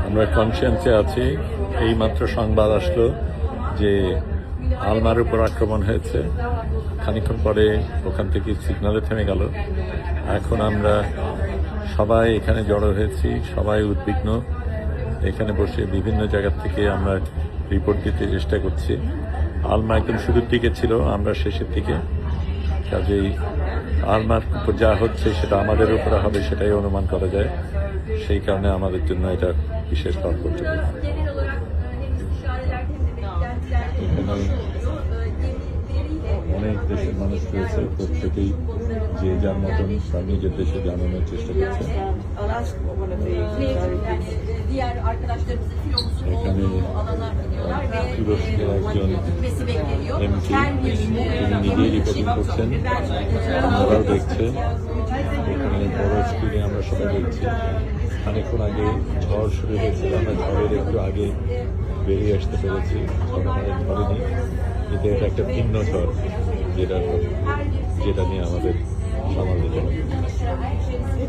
আমরা কনসিয়েন্সে আছি। এইমাত্র সংবাদ আসলো যে আলমার উপর আক্রমণ হয়েছে। খানিকক্ষণ পরে ওখান থেকে সিগন্যালে থেমে গেল। এখন আমরা সবাই এখানে জড়ো হয়েছি, সবাই উদ্বিগ্ন। এখানে বসে বিভিন্ন জায়গা থেকে আমরা রিপোর্ট দিতে চেষ্টা করছি। আলমা একদম শুরুর দিকে ছিল, আমরা শেষের দিকে। কাজেই আলমার উপর যা হচ্ছে সেটা আমাদের উপরে হবে সেটাই অনুমান করা যায়। সেই কারণে আমাদের জন্য এটা বিশেষ তাৎপর্যপূর্ণ। এখানে অনেক দেশের মানুষ রয়েছে, প্রত্যেকেই যে যার মতন তার নিজের দেশে জানানোর চেষ্টা করছে। এখানে তুরস্কের একজন এমপি, তিনি নিজেই রিপোর্টিং করছেন, আমরাও দেখছে। এখানে বড় স্ক্রিনে আমরা সবাই দেখছি। খানিকক্ষণ আগে ঝড় শুরু হয়েছিল, আমরা ঝড়ের একটু আগে বেরিয়ে আসতে পেরেছি। ঝড় আমাদের ধরেনি, কিন্তু এটা একটা ভিন্ন ঝড় যেটা নিয়ে আমাদের সামাল দিতে হবে।